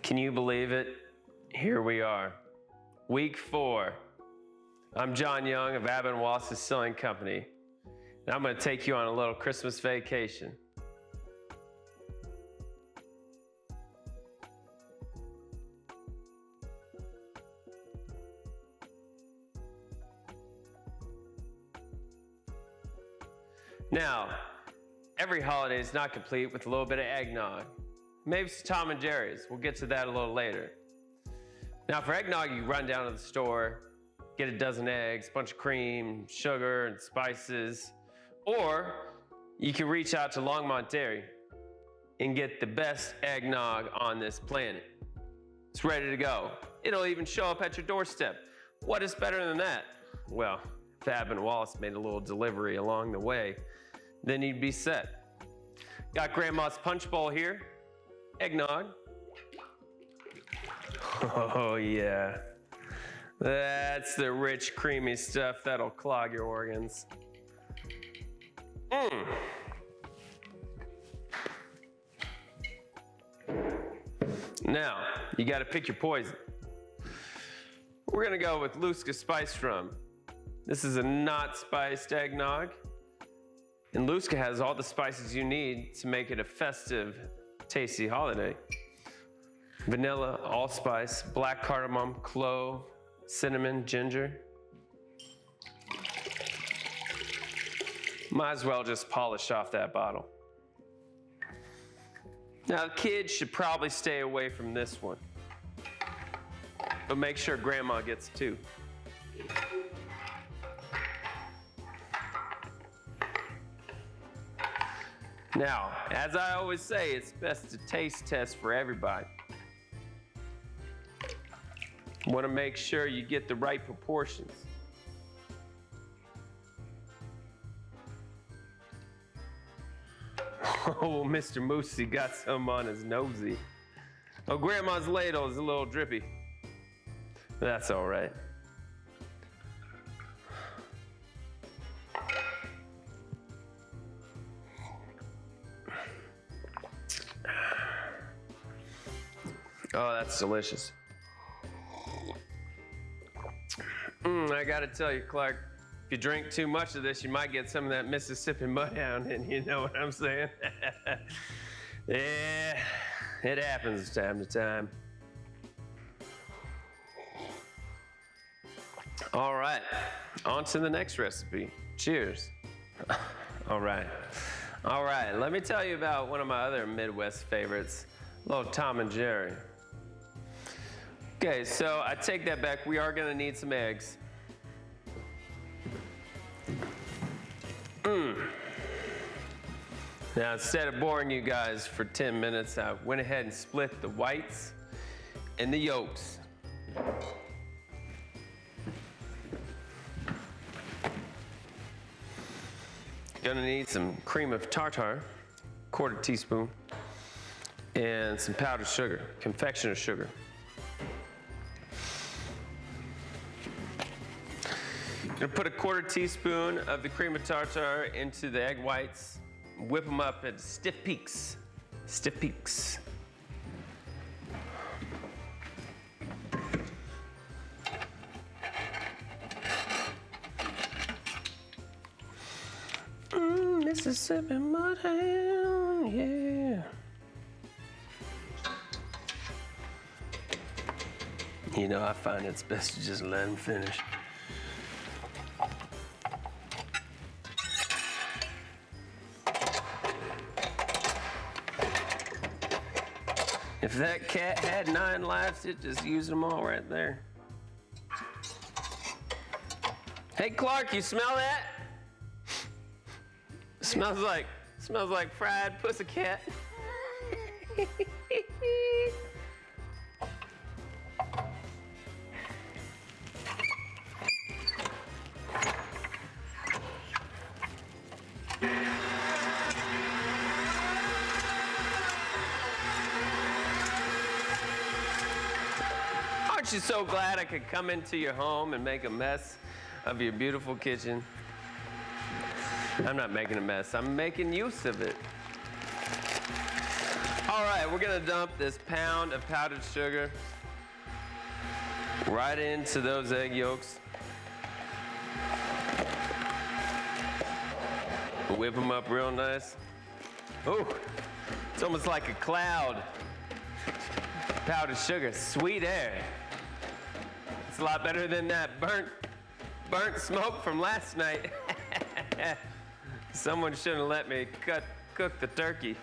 Can you believe it? Here we are, week 4. I'm John Young of Abbott and Wallace Distilling Company, and I'm going to take you on a little Christmas vacation. Now, every holiday is not complete with a little bit of eggnog. Maybe some Tom and Jerry's. We'll get to that a little later. Now, for eggnog, you run down to the store, get a dozen eggs, a bunch of cream, sugar, and spices. Or you can reach out to Longmont Dairy and get the best eggnog on this planet. It's ready to go. It'll even show up at your doorstep. What is better than that? Well, if Abbott and Wallace made a little delivery along the way, then you'd be set. Got Grandma's punch bowl here, eggnog. Oh yeah, that's the rich, creamy stuff that'll clog your organs. Now, you gotta pick your poison. We're gonna go with Luska spiced rum. This is a not spiced eggnog. And Luska has all the spices you need to make it a festive, tasty holiday. Vanilla, allspice, black cardamom, clove, cinnamon, ginger. Might as well just polish off that bottle. Now, the kids should probably stay away from this one, but make sure Grandma gets 2. Now, as I always say, it's best to taste test for everybody. You want to make sure you get the right proportions. Oh, Mr. Moosey got some on his nosy. Oh, Grandma's ladle is a little drippy. But that's all right. Oh, that's delicious. I gotta tell you, Clark, if you drink too much of this, you might get some of that Mississippi Mudhound in, you know what I'm saying? Yeah, it happens time to time. All right, on to the next recipe. Cheers. All right, let me tell you about one of my other Midwest favorites, little Tom and Jerry. Okay, so I take that back. We are gonna need some eggs. Now, instead of boring you guys for 10 minutes, I went ahead and split the whites and the yolks. Gonna need some cream of tartar, 1/4 teaspoon, and some powdered sugar, confectioner sugar. Gonna put a 1/4 teaspoon of the cream of tartar into the egg whites, whip them up at stiff peaks. Stiff peaks. Mississippi Mudhound, yeah. You know, I find it's best to just let him finish. If that cat had 9 lives, it just used them all right there. Hey, Clark, you smell that? Smells like fried pussycat. Aren't you so glad I could come into your home and make a mess of your beautiful kitchen? I'm not making a mess, I'm making use of it. All right, we're gonna dump this pound of powdered sugar right into those egg yolks. Whip them up real nice. Oh, it's almost like a cloud. Powdered sugar, sweet air. It's a lot better than that burnt smoke from last night. Someone shouldn't have let me cook the turkey.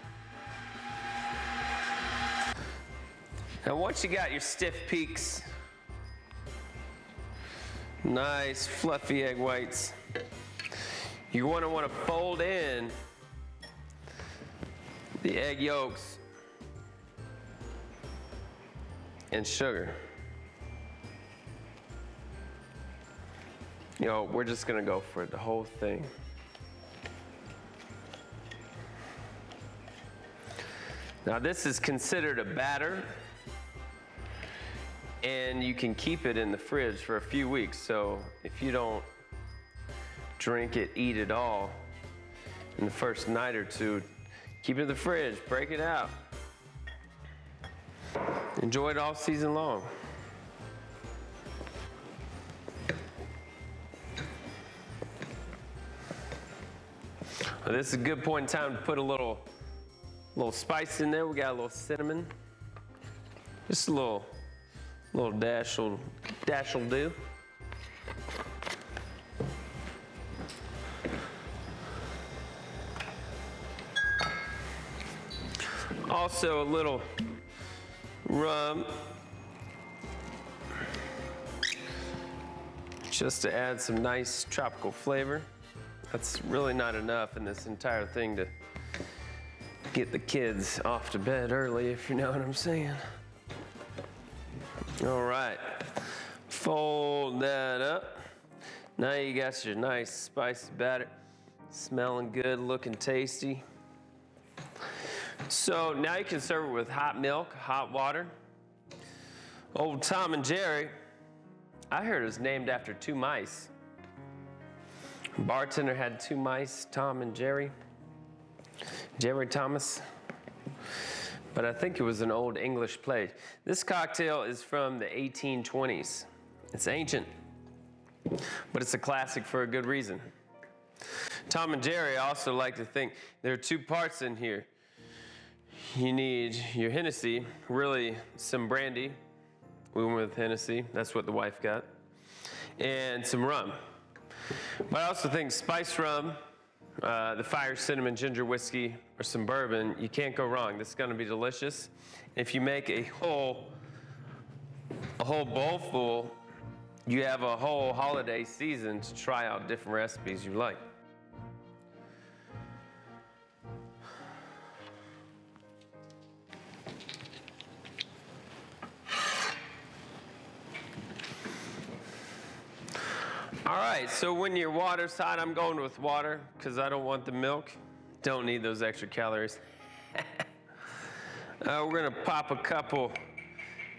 Now once you got your stiff peaks, nice fluffy egg whites, you want to fold in the egg yolks and sugar. You know, we're just gonna go for the whole thing. Now this is considered a batter, and you can keep it in the fridge for a few weeks. So if you don't drink it, eat it all in the first night or two, keep it in the fridge, break it out. Enjoy it all season long. Well, this is a good point in time to put a little spice in there. We got a little cinnamon. Just a little dash will do. Also a little rum, just to add some nice tropical flavor. That's really not enough in this entire thing to get the kids off to bed early, if you know what I'm saying. All right, fold that up. Now you got your nice spicy batter, smelling good, looking tasty. So now you can serve it with hot milk, hot water. Old Tom and Jerry, I heard it was named after two mice. Bartender had two mice, Tom and Jerry. Jerry Thomas. But I think it was an old English play. This cocktail is from the 1820s. It's ancient, but it's a classic for a good reason. Tom and Jerry also like to think there are two parts in here. You need your Hennessy, really some brandy. We went with Hennessy, that's what the wife got. And some rum. But I also think spiced rum, the fire cinnamon ginger whiskey, or some bourbon, you can't go wrong. This is gonna be delicious. If you make a whole bowl full, you have a whole holiday season to try out different recipes you like. All right, so when your water's hot, I'm going with water because I don't want the milk. Don't need those extra calories. We're gonna pop a couple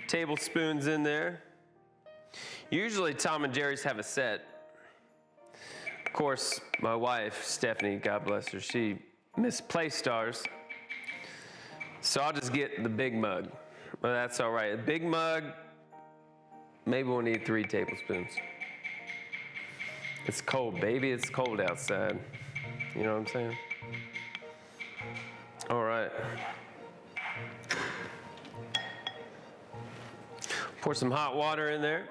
tablespoons in there. Usually Tom and Jerry's have a set. Of course, my wife, Stephanie, God bless her, she misplaced ours. So I'll just get the big mug. Well, that's all right. A big mug, maybe we'll need 3 tablespoons. It's cold, baby. It's cold outside. You know what I'm saying? All right. Pour some hot water in there.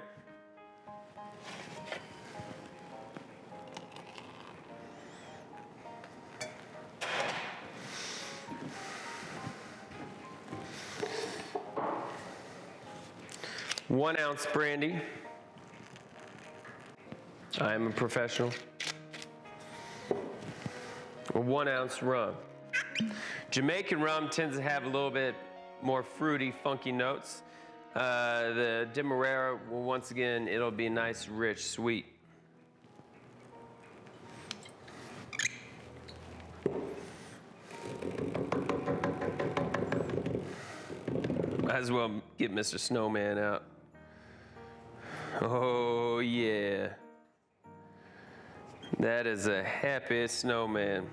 One ounce brandy. I am a professional. 1 ounce rum. Jamaican rum tends to have a little bit more fruity, funky notes. The Demerara, well, once again, it'll be nice, rich, sweet. Might as well get Mr. Snowman out. Oh, yeah. That is a happy snowman.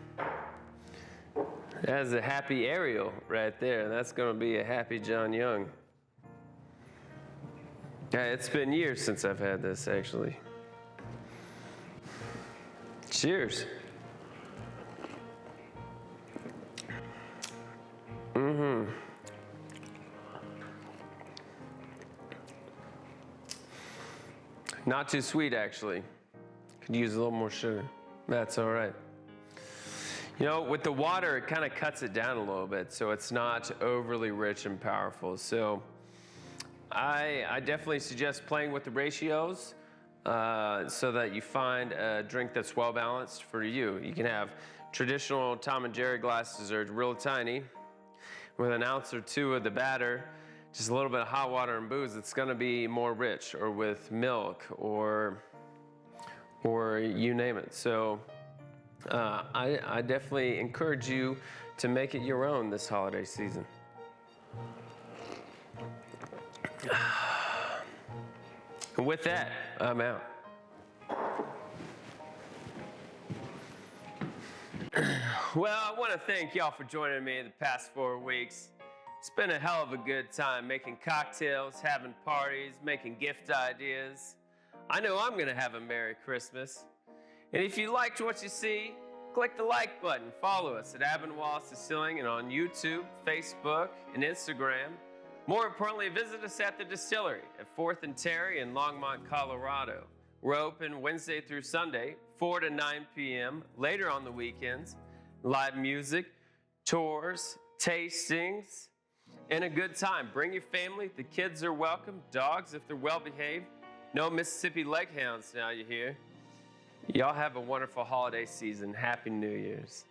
That's a happy Ariel right there. That's going to be a happy John Young. Yeah, it's been years since I've had this, actually. Cheers. Not too sweet, actually. Could use a little more sugar. That's all right. You know, with the water, it kind of cuts it down a little bit, so it's not overly rich and powerful. So I definitely suggest playing with the ratios so that you find a drink that's well balanced for you. You can have traditional Tom and Jerry glasses are real tiny with an ounce or two of the batter, just a little bit of hot water and booze. It's going to be more rich, or with milk, or you name it. So I definitely encourage you to make it your own this holiday season. And with that, I'm out. Well, I want to thank y'all for joining me the past 4 weeks. It's been a hell of a good time making cocktails, having parties, making gift ideas. I know I'm going to have a Merry Christmas. And if you liked what you see, click the like button. Follow us at Abbott and Wallace Distilling and on YouTube, Facebook, and Instagram. More importantly, visit us at the distillery at 4th and Terry in Longmont, Colorado. We're open Wednesday through Sunday, 4 to 9 p.m., later on the weekends. Live music, tours, tastings, and a good time. Bring your family. The kids are welcome. Dogs, if they're well behaved. No Mississippi leg hounds now, you hear. Y'all have a wonderful holiday season. Happy New Year's.